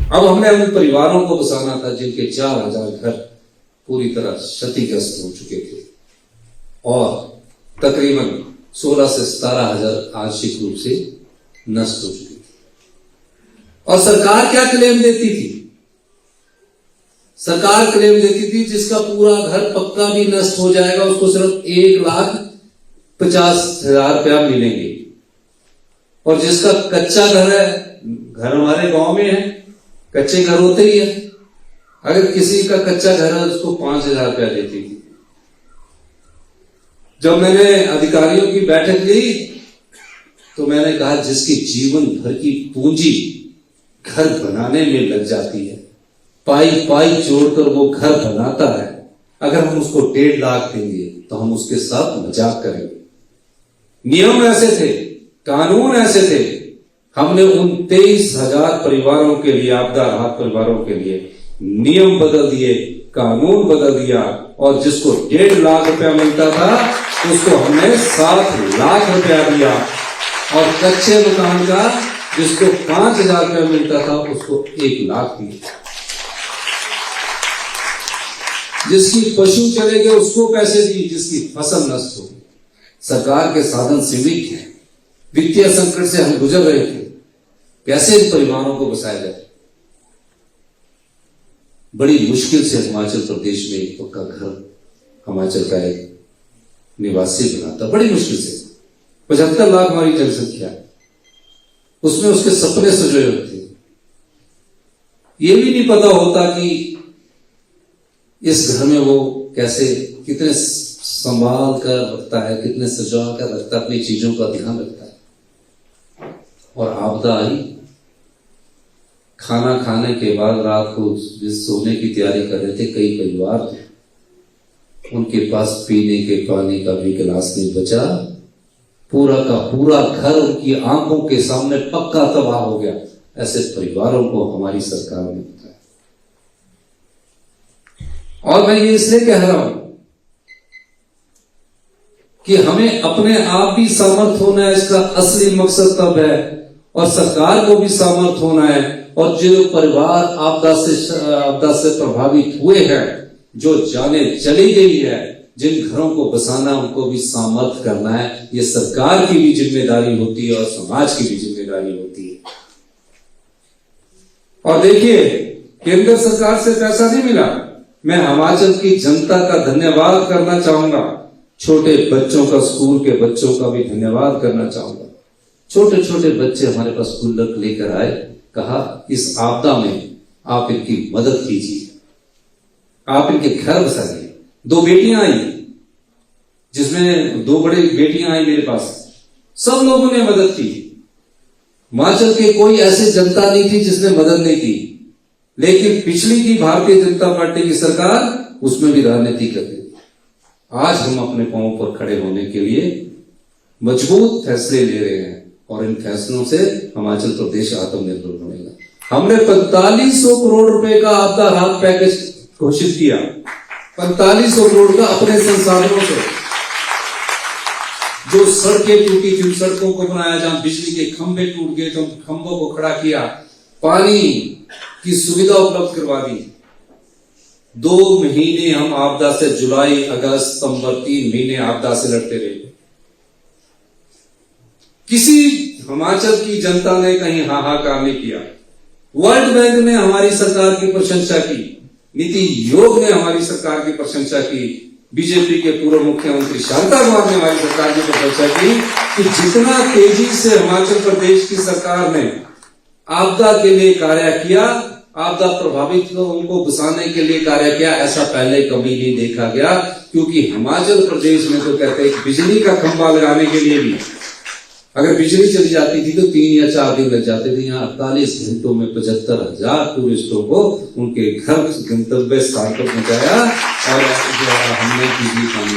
अब हमने उन परिवारों को बसाना था जिनके 4000 घर पूरी तरह क्षतिग्रस्त हो चुके थे और तकरीबन 16 से 17,000 आंशिक रूप से नष्ट हो चुके थे। और सरकार क्या क्लेम देती थी? सरकार क्लेम देती थी जिसका पूरा घर पक्का भी नष्ट हो जाएगा उसको सिर्फ 1,50,000 रुपया मिलेंगे, और जिसका कच्चा घर है, घर हमारे गांव में है, कच्चे घर होते ही है, अगर किसी का कच्चा घर है उसको 5,000 रुपया देती थी। जब मैंने अधिकारियों की बैठक ली तो मैंने कहा जिसकी जीवन भर की पूंजी घर बनाने में लग जाती है, पाई पाई जोड़कर वो घर बनाता है, अगर हम उसको 1.5 लाख देंगे तो हम उसके साथ मजाक करेंगे। नियम ऐसे थे, कानून ऐसे थे। हमने उन 23,000 परिवारों के लिए, आपदा राहत परिवारों के लिए नियम बदल दिए, कानून बदल दिया, और जिसको 1.5 लाख रुपया मिलता था उसको हमने 7 लाख रुपया दिया, और कच्चे मकान का जिसको 5,000 रुपया मिलता था उसको 1 लाख दिया। जिसकी पशु चले गए उसको पैसे दिए, जिसकी फसल नष्ट हो गई। सरकार के साधन सीमित हैं, वित्तीय संकट से हम गुजर रहे थे, कैसे इन परिवारों को बसाया जाए? बड़ी मुश्किल से हिमाचल प्रदेश में एक पक्का घर हिमाचल का एक निवासी बनाता, बड़ी मुश्किल से। 75 लाख हमारी जनसंख्या, उसमें उसके सपने सजोए होते। ये भी नहीं पता होता कि इस घर में वो कैसे, कितने संभाल कर रखता है, कितने सजा कर रखता है, अपनी चीजों का ध्यान रखता है। और आपदा आई, खाना खाने के बाद रात को जिस सोने की तैयारी कर रहे थे, कई परिवार थे, उनके पास पीने के पानी का भी गिलास नहीं बचा, पूरा का पूरा घर उनकी आंखों के सामने पक्का तबाह हो गया। ऐसे परिवारों को हमारी सरकार ने बताया। और मैं ये इसलिए कह रहा हूं कि हमें अपने आप भी सामर्थ होना है, इसका असली मकसद तब है, और सरकार को भी सामर्थ होना है। और जो परिवार आपदा से प्रभावित हुए हैं, जो जाने चली गई है, जिन घरों को बसाना उनको भी सामर्थ करना है। ये सरकार की भी जिम्मेदारी होती है और समाज की भी जिम्मेदारी होती है। और देखिए, केंद्र सरकार से पैसा नहीं मिला, मैं हिमाचल की जनता का धन्यवाद करना चाहूंगा, छोटे बच्चों का, स्कूल के बच्चों का भी धन्यवाद करना चाहूंगा। छोटे छोटे बच्चे हमारे पास गुल्लक लेकर आए, कहा इस आपदा में आप इनकी मदद कीजिए, आप इनके घर बसाइए। 2 बेटियां आई, जिसमें 2 बड़ी बेटियां आई मेरे पास, सब लोगों ने मदद की। हिमाचल के कोई ऐसी जनता नहीं थी जिसने मदद नहीं की, लेकिन पिछली की भारतीय जनता पार्टी की सरकार उसमें भी राजनीति करती थी। आज हम अपने पांवों पर खड़े होने के लिए मजबूत फैसले ले रहे हैं, और इन फैसलों से हिमाचल प्रदेश आत्मनिर्भर बनेगा। हमने 4500 करोड़ रुपए का आपदा राहत पैकेज घोषित किया, 4500 करोड़ का अपने संसाधनों से। जो सड़कें टूटी थी, सड़कों को बनाया, जहां बिजली के खंभे टूट गए तो खंभों को खड़ा किया, पानी की सुविधा उपलब्ध करवा दी। 2 महीने हम आपदा से, जुलाई, अगस्त, सितंबर, 3 महीने आपदा से लड़ते रहे। किसी हिमाचल की जनता ने कहीं हाहाकार नहीं किया। वर्ल्ड बैंक ने हमारी सरकार की प्रशंसा की, नीति आयोग ने हमारी सरकार की प्रशंसा की, बीजेपी के पूर्व मुख्यमंत्री शांता कुमार ने हमारी सरकार की प्रशंसा की कि जितना तेजी से हिमाचल प्रदेश की सरकार ने आपदा के लिए कार्य किया, आपदा प्रभावित लोगों को बसाने के लिए कार्य किया, ऐसा पहले कभी नहीं देखा गया। क्योंकि हिमाचल प्रदेश में तो कहते हैं बिजली का खंभा लगाने के लिए भी अगर बिजली चली जाती थी तो 3 या 4 दिन लग जाते थे। यहाँ 48 घंटों में 75,000 टूरिस्टों को उनके घर गंतव्य स्थान पर पहुंचाया, और हमने बिजली पानी